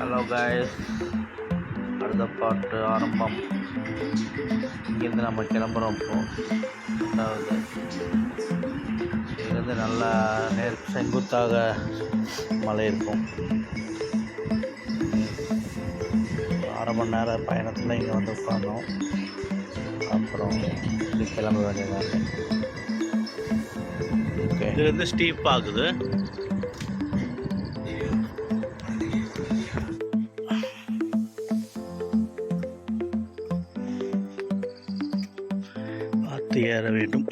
Hello guys, அடுத்த பாட்டு ஆரம்பம். இங்கேருந்து நம்ம கிளம்புறோம். அதாவது இங்கேருந்து நல்லா செங்குத்தாக மலை இருக்கும். 1/2 மணி நேர பயணத்தில் இங்கே வந்து உட்காந்தோம். அப்புறம் இது கிளம்ப வேண்டியதாக. ஓகே, இது வந்து ஸ்டீப் ஆகுது. பார்த்து ஏற வேண்டும்.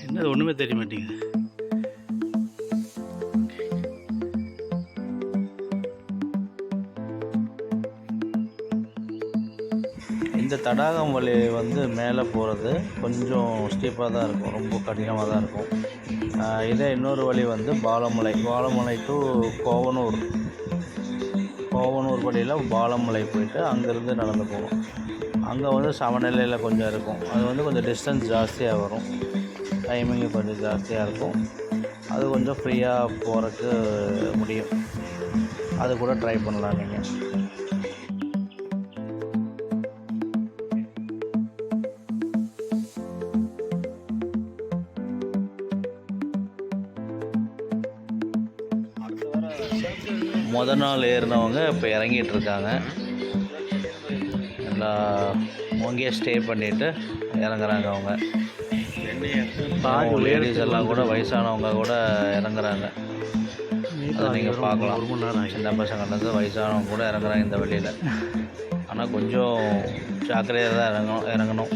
என்னது ஒன்றுமே தெரிய மாட்டேங்குது. இந்த தடாகம் வழி வந்து மேலே போகிறது கொஞ்சம் ஸ்டீப்பாக தான் இருக்கும், ரொம்ப கடினமாக தான் இருக்கும். இதே இன்னொரு வழி வந்து பாலமலை டு கோவனூர் வழியில் பாலமலை போயிட்டு அங்கேருந்து நடந்து போகணும். அங்கே வந்து சமநிலையில் கொஞ்சம் இருக்கும். அது வந்து கொஞ்சம் டிஸ்டன்ஸ் ஜாஸ்தியாக வரும், டைமிங்கு கொஞ்சம் ஜாஸ்தியாக இருக்கும். அது கொஞ்சம் ஃப்ரீயாக போகிறதுக்கு முடியும். அது கூட ட்ரை பண்ணலாம் நீங்கள். மொதல் நாள் ஏறினவங்க இப்போ இறங்கிட்டு இருக்காங்க. எல்லாம் அங்கேயே ஸ்டே பண்ணிவிட்டு இறங்குறாங்க. அவங்க லேடிஸ் எல்லாம் கூட வயசானவங்க கூட இறங்குறாங்க. அதை நீங்கள் பார்க்கலாம். சின்ன பசங்கள்லேருந்து வயசானவங்க கூட இறங்குறாங்க இந்த வழியில். ஆனால் கொஞ்சம் ஜாக்கிரதையாக தான் இறங்கணும்.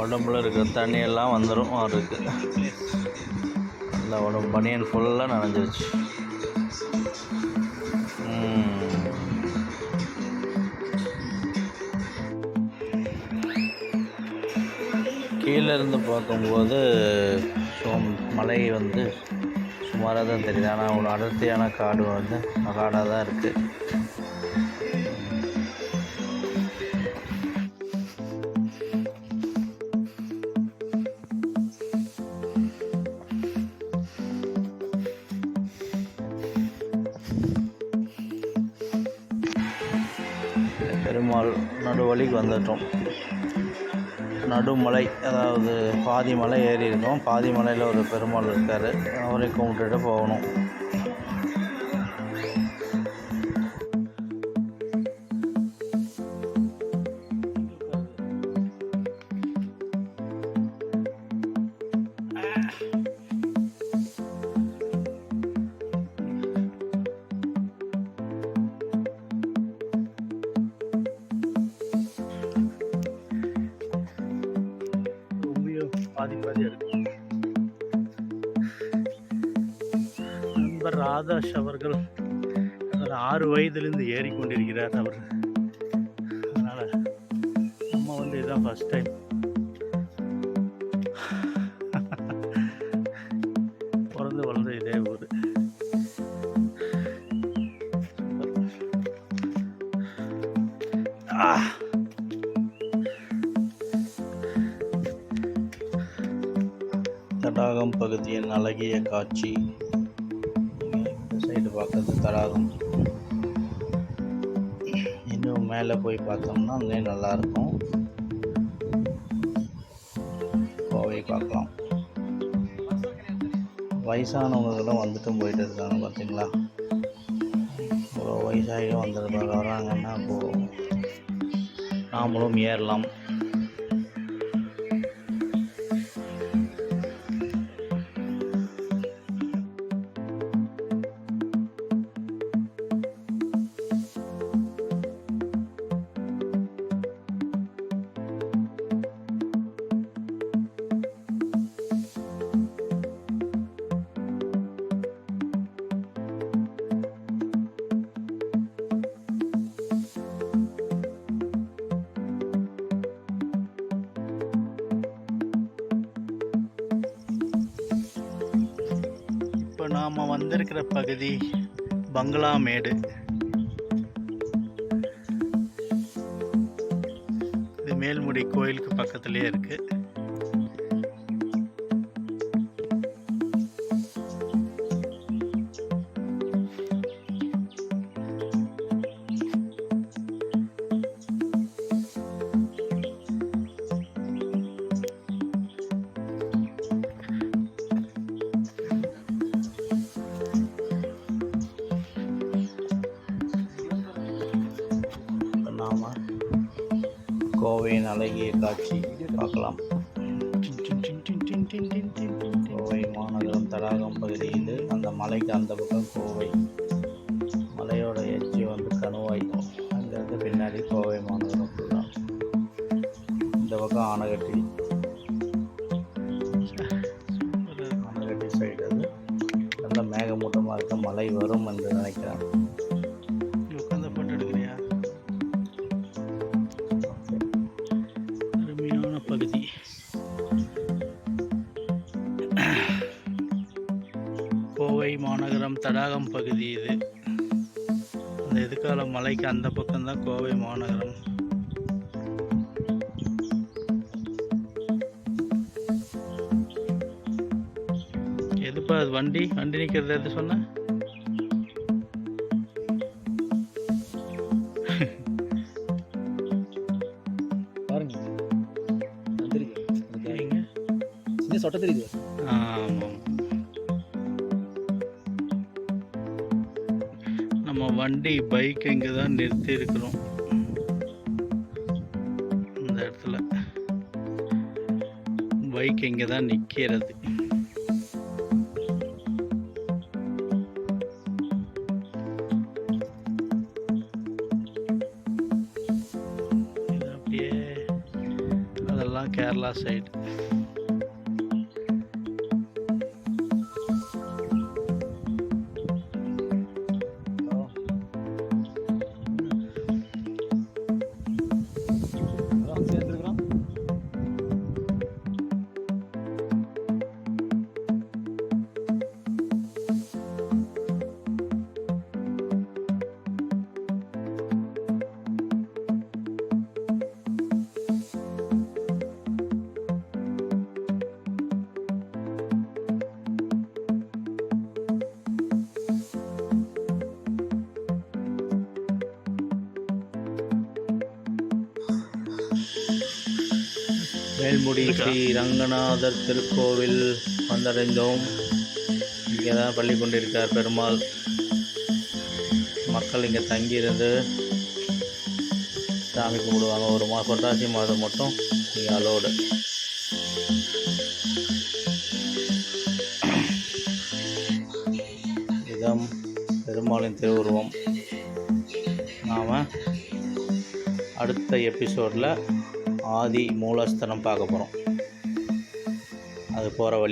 உடம்புல இருக்கிற தண்ணியெல்லாம் வந்துடும் அவருக்கு. நல்லா உடம்பு பனியன் ஃபுல்லாக நனைஞ்சிருச்சு. கீழே இருந்து பார்க்கும்போது மலை வந்து சுமாராக தான் தெரியுது. ஆனால் ஒரு அடர்த்தியான காடாக தான் இருக்குது. பெருமாள் நடுவழிக்கு வந்துட்டோம். நடுமலை, அதாவது பாதி மலை ஏறி இருக்கோம். பாதி மலையில் ஒரு பெருமாள் இருக்கார், அவரை கும்பிட்டுட்டு போகணும். பாதி இருக்கு. நண்பர் ராதாஷ் அவர்கள் 6 வயதிலிருந்து ஏறிக்கொண்டிருக்கிறார். அவர் அதனால் நம்ம வந்து இதுதான் ஃபஸ்ட் டைம். பிறந்து வளர்ந்து இதே ஊர். தடாகம் பகுதியின் அழகிய காட்சி. இந்த சைடு பார்க்கறது தடாகம். இன்னும் மேலே போய் பார்த்தோம்னா அங்கே நல்லாயிருக்கும். கோவை பார்க்கலாம். வயசானவங்களும் வந்துட்டும் போயிட்டு இருக்காங்க, பார்த்தீங்களா? ஒரு வயசாகியும் வராங்கன்னா அப்போது நாமளும் ஏறலாம். இப்போ நாம் வந்திருக்கிற பகுதி பங்களாமேடு. இது மேல்முடி கோயிலுக்கு பக்கத்துலேயே இருக்குது. கோவையின் அழகிய காட்சி பார்க்கலாம். கோவை மாநகரம் தடாகம் பகுதி இது. அந்த மலைக்கு அந்த பக்கம் கோவை, மலையோட எட்ஜி வந்து கணுவாய், அங்கேருந்து பின்னாடி கோவை மாநகரம் ஃபுல்லாக. இந்த பக்கம் ஆனகட்டி சைடு. அது நல்ல மேகமூட்டமாக இருக்க மழை வரும் என்று நினைக்கிறேன். உட்காந்து போட்டோ எடுக்கிறியா? அருமையான பகுதி. கோவை மாநகரம் தடாகம் பகுதி இது. அந்த எதிர்கால மலைக்கு அந்த பக்கம்தான் கோவை மாநகரம். எதுப்பா அது வண்டி நிற்கிறது? எது சொன்ன? பாருங்க, சின்ன சொட்ட தெரியுது. ஆமாம், நம்ம வண்டி பைக் இங்கே தான் நிறுத்தி இருக்கிறோம். இந்த இடத்துல பைக் இங்கே தான் நிற்கிறது. இது அப்படியே அதெல்லாம் கேரளா சைடு. மேல்முடி ஸ்ரீ ரங்கநாதர் திருக்கோவில் வந்தடைந்தோம். இங்கே தான் பள்ளி கொண்டிருக்கார் பெருமாள். மக்கள் இங்கே தங்கியிருந்து சாமி கும்பிடுவாங்க. ஒரு புரட்டாசி மாதம் மட்டும் இங்கே அலோடு. இதுதான் பெருமாளின் திருவுருவம். நாம் அடுத்த எபிசோடில் ஆதி மூலஸ்தானம் பார்க்க போகிறோம். அது போகிற வழி.